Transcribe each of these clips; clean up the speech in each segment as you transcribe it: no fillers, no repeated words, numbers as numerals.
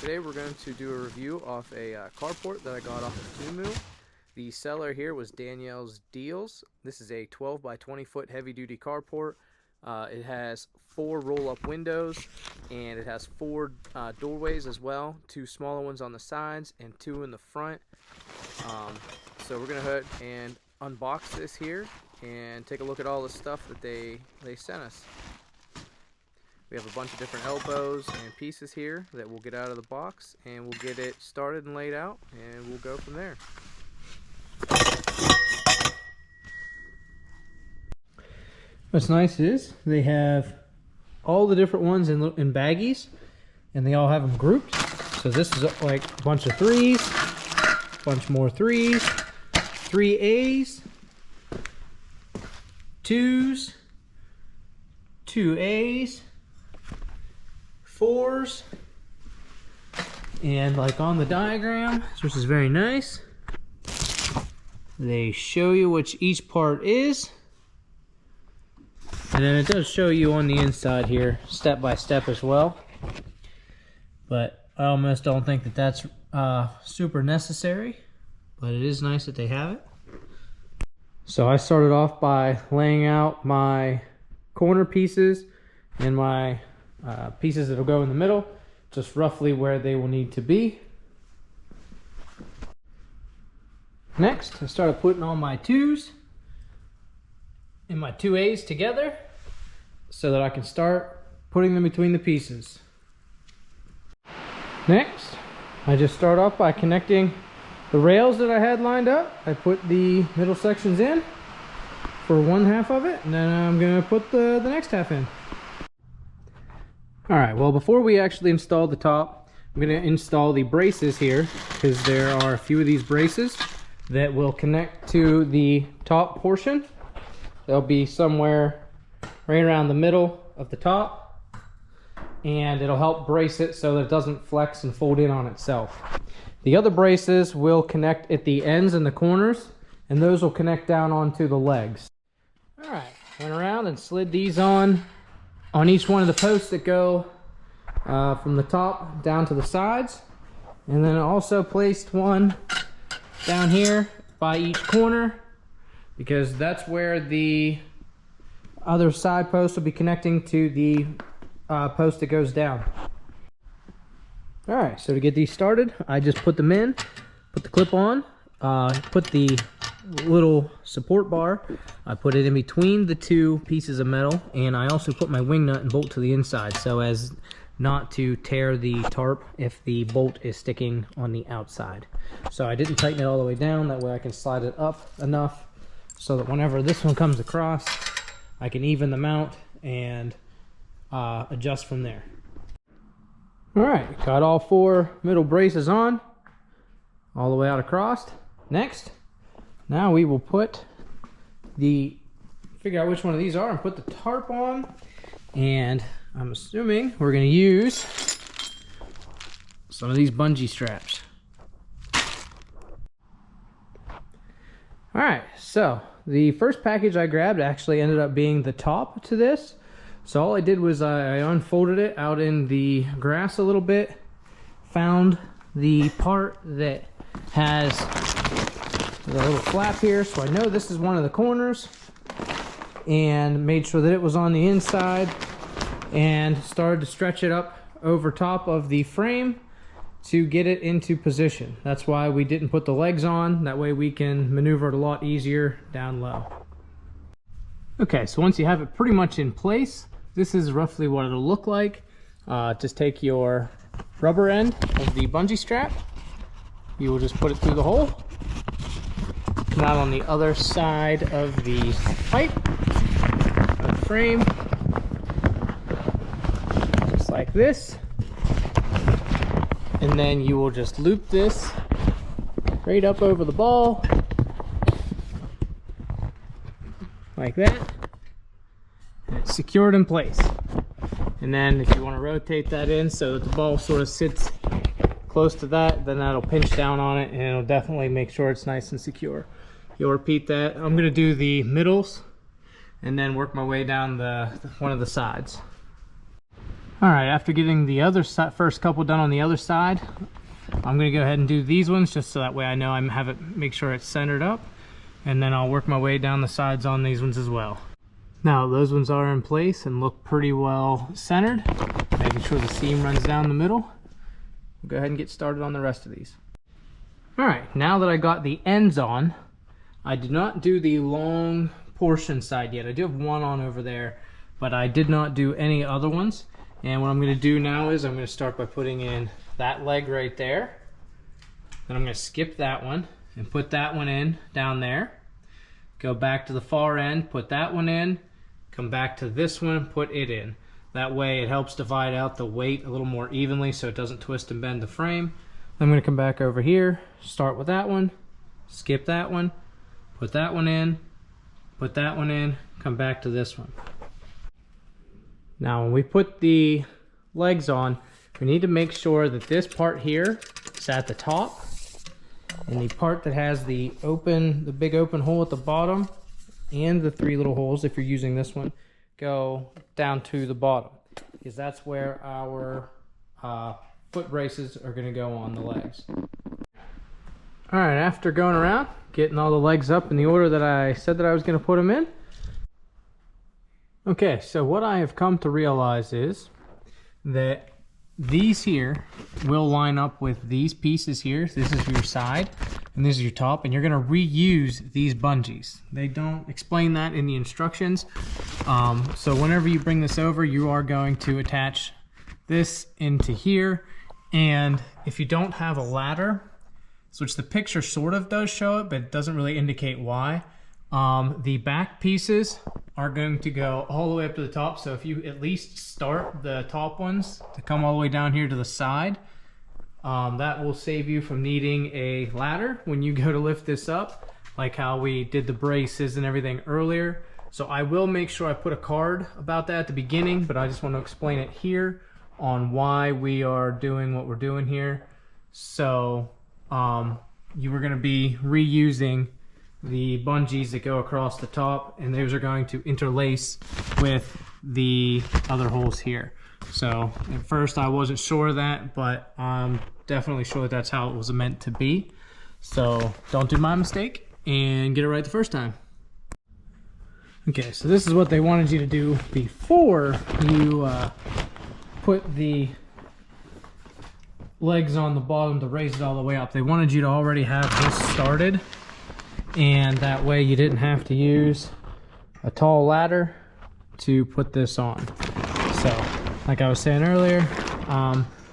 Today we're going to do a review off a carport that I got off of Temu. The seller here was Danielle's Deals. This is a 12 by 20 foot heavy duty carport. It has 4 roll-up windows and it has 4 doorways as well, 2 smaller ones on the sides and 2 in the front. So we're going to go ahead and unbox this here and take a look at all the stuff that they sent us. We have a bunch of different elbows and pieces here that we'll get out of the box, and we'll get it started and laid out, and we'll go from there. What's nice is they have all the different ones in baggies, and they all have them grouped. So this is like a bunch of 3s, a bunch more 3s, 3 A's, 2s, 2 A's, 4s, and like on the diagram, which is very nice, they show you which each part is, and then it does show you on the inside here step by step as well, but I almost don't think that that's super necessary, but it is nice that they have it. So I started off by laying out my corner pieces and my pieces that will go in the middle, just roughly where they will need to be. Next, I started putting all my 2s and my 2 A's together so that I can start putting them between the pieces. Next, I just start off by connecting the rails that I had lined up. I put the middle sections in for one half of it, and then I'm going to put the next half in. Alright, well, before we actually install the top, I'm going to install the braces here, because there are a few of these braces that will connect to the top portion. They'll be somewhere right around the middle of the top, and it'll help brace it so that it doesn't flex and fold in on itself. The other braces will connect at the ends and the corners, and those will connect down onto the legs. Alright, went around and slid these on each one of the posts that go from the top down to the sides, and then I also placed one down here by each corner, because that's where the other side post will be connecting to the post that goes down. Alright, so to get these started, I just put them in, put the clip on, put the little support bar, I put it in between the 2 pieces of metal, and I also put my wing nut and bolt to the inside so as not to tear the tarp if the bolt is sticking on the outside. So I didn't tighten it all the way down, that way I can slide it up enough so that whenever this one comes across, I can even the mount and adjust from there. Alright, got all 4 middle braces on all the way out across. Next, now we will figure out which one of these are and put the tarp on, and I'm assuming we're going to use some of these bungee straps. Alright, so the first package I grabbed actually ended up being the top to this. So all I did was I unfolded it out in the grass a little bit, found the part that has the little flap here, so I know this is one of the corners, and made sure that it was on the inside, and started to stretch it up over top of the frame to get it into position. That's why we didn't put the legs on, that way we can maneuver it a lot easier down low. Okay, so once you have it pretty much in place, this is roughly what it'll look like. Just take your rubber end of the bungee strap, you will just put it through the hole, come out on the other side of the pipe of the frame, just like this, and then you will just loop this right up over the ball like that, and it's secured in place. And then if you want to rotate that in so that the ball sort of sits close to that, then that'll pinch down on it and it'll definitely make sure it's nice and secure. You'll repeat that. I'm going to do the middles and then work my way down one of the sides. All right, after getting the other first couple done on the other side, I'm gonna go ahead and do these ones just so that way I know make sure it's centered up, and then I'll work my way down the sides on these ones as well. Now those ones are in place and look pretty well centered, making sure the seam runs down the middle. We'll go ahead and get started on the rest of these. All right, now that I got the ends on, I did not do the long portion side yet. I do have one on over there, but I did not do any other ones. And what I'm going to do now is I'm going to start by putting in that leg right there. Then I'm going to skip that one and put that one in down there. Go back to the far end, put that one in, come back to this one, put it in. That way it helps divide out the weight a little more evenly so it doesn't twist and bend the frame. I'm going to come back over here, start with that one, skip that one, put that one in, put that one in, come back to this one. Now when we put the legs on, we need to make sure that this part here is at the top, and the part that has the big open hole at the bottom and the 3 little holes, if you're using this one, go down to the bottom, because that's where our foot braces are going to go on the legs. All right, after going around, getting all the legs up in the order that I said that I was going to put them in. Okay, so what I have come to realize is that these here will line up with these pieces here. This is your side and this is your top, and you're going to reuse these bungees. They don't explain that in the instructions. So whenever you bring this over, you are going to attach this into here. And if you don't have a ladder, which the picture sort of does show it, but it doesn't really indicate why, the back pieces are going to go all the way up to the top. So if you at least start the top ones to come all the way down here to the side, that will save you from needing a ladder when you go to lift this up, like how we did the braces and everything earlier. So I will make sure I put a card about that at the beginning, but I just want to explain it here on why we are doing what we're doing here. So you were going to be reusing the bungees that go across the top, and those are going to interlace with the other holes here. So at first I wasn't sure of that, but I'm definitely sure that that's how it was meant to be. So don't do my mistake and get it right the first time. Okay, so this is what they wanted you to do before you put the legs on the bottom to raise it all the way up. They wanted you to already have this started, and that way you didn't have to use a tall ladder to put this on. So like I was saying earlier,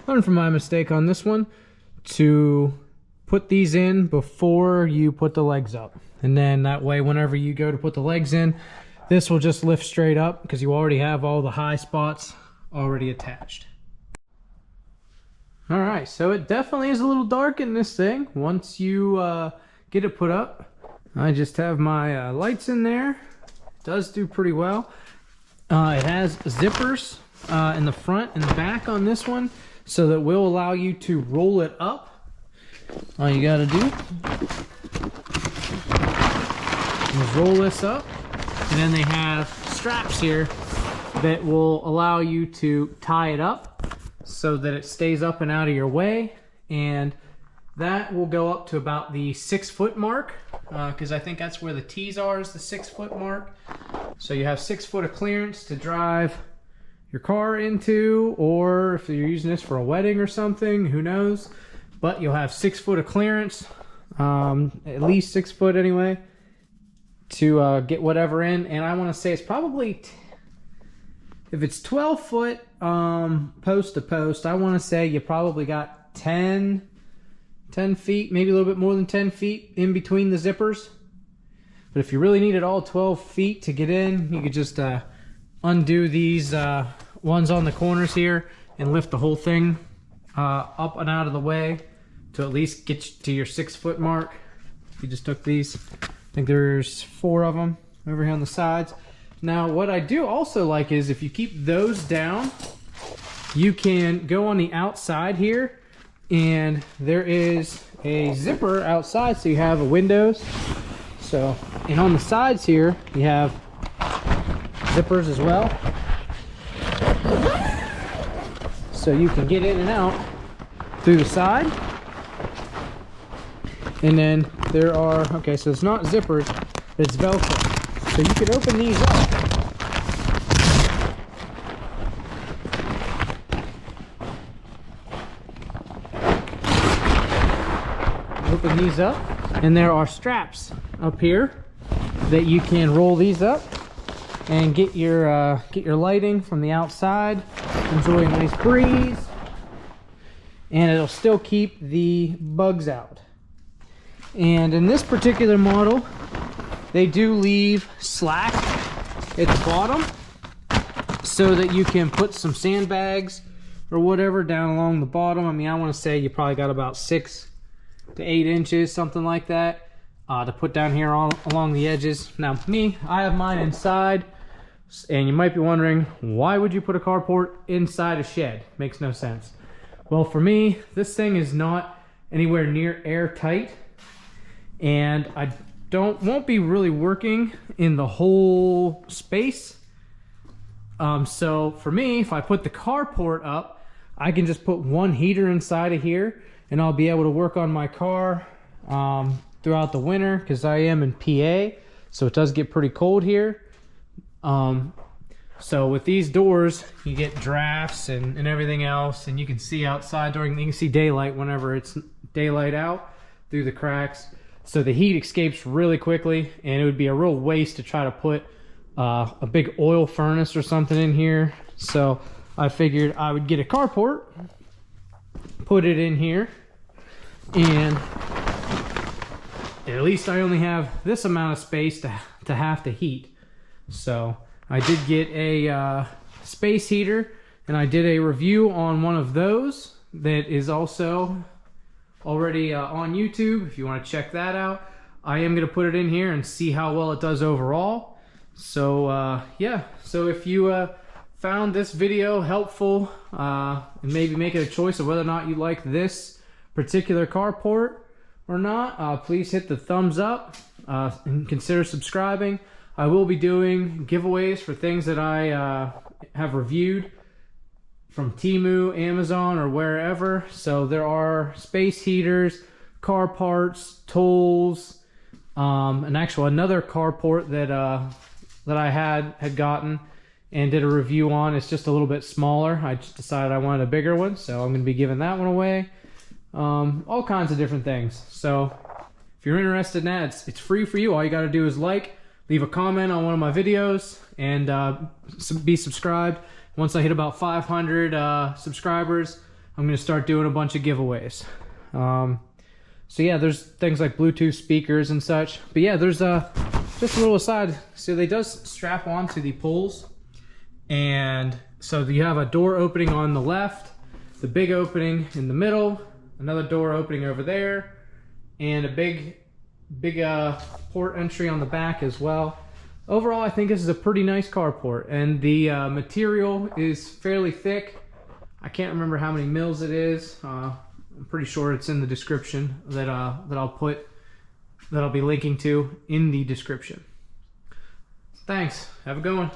learn from my mistake on this one to put these in before you put the legs up, and then that way whenever you go to put the legs in, this will just lift straight up because you already have all the high spots already attached. All right, so it definitely is a little dark in this thing once you get it put up. I just have my lights in there. It does do pretty well. It has zippers in the front and the back on this one, so that will allow you to roll it up. All you gotta do is roll this up, and then they have straps here that will allow you to tie it up so that it stays up and out of your way, and that will go up to about the 6 foot mark, because I think that's where the T's are, is the 6 foot mark. So you have 6 foot of clearance to drive your car into, or if you're using this for a wedding or something, who knows, but you'll have 6 foot of clearance, at least 6 foot anyway, to get whatever in. And I want to say it's probably if it's 12 foot post to post, I want to say you probably got 10 feet, maybe a little bit more than 10 feet in between the zippers. But if you really needed all 12 feet to get in, you could just undo these ones on the corners here and lift the whole thing up and out of the way to at least get you to your 6 foot mark. You just took these, I think there's 4 of them over here on the sides. Now what I do also like is if you keep those down, you can go on the outside here, and there is a zipper outside, so you have a windows. So, and on the sides here, you have zippers as well. so you can get in and out through the side. And then there are, okay, so it's not zippers, it's Velcro. So you can open these up. Open these up, and there are straps up here that you can roll these up and get your lighting from the outside. Enjoy a nice breeze, and it'll still keep the bugs out. And in this particular model, they do leave slack at the bottom so that you can put some sandbags or whatever down along the bottom. I mean, I want to say you probably got about 6 to 8 inches, something like that, to put down here along the edges. Now me, I have mine inside, and you might be wondering, why would you put a carport inside a shed? Makes no sense. Well, for me, this thing is not anywhere near airtight, and I won't be really working in the whole space. So for me, if I put the carport up, I can just put one heater inside of here, and I'll be able to work on my car throughout the winter, because I am in PA, so it does get pretty cold here. So with these doors, you get drafts and everything else, and you can see outside you can see daylight whenever it's daylight out through the cracks. So the heat escapes really quickly, and it would be a real waste to try to put a big oil furnace or something in here. So I figured I would get a carport, put it in here, and at least I only have this amount of space to have to heat. So I did get a space heater, and I did a review on one of those that is also already on YouTube if you want to check that out. I am going to put it in here and see how well it does overall. So yeah, so if you found this video helpful and maybe making a choice of whether or not you like this particular carport or not, please hit the thumbs up and consider subscribing. I will be doing giveaways for things that I have reviewed from Temu, Amazon, or wherever. So there are space heaters, car parts, tools, and another carport that I had gotten and did a review on. It's just a little bit smaller. I just decided I wanted a bigger one, so I'm going to be giving that one away. All kinds of different things. So if you're interested in that, it's free for you. All you got to do is leave a comment on one of my videos, and be subscribed. Once I hit about 500 subscribers, I'm going to start doing a bunch of giveaways. So yeah, there's things like Bluetooth speakers and such. But yeah, there's just a little aside. So they does strap onto the poles, and so you have a door opening on the left, the big opening in the middle, another door opening over there, and a big port entry on the back as well. Overall, I think this is a pretty nice carport, and the material is fairly thick. I can't remember how many mils it is. I'm pretty sure it's in the description that I'll be linking to in the description. Thanks. Have a good one.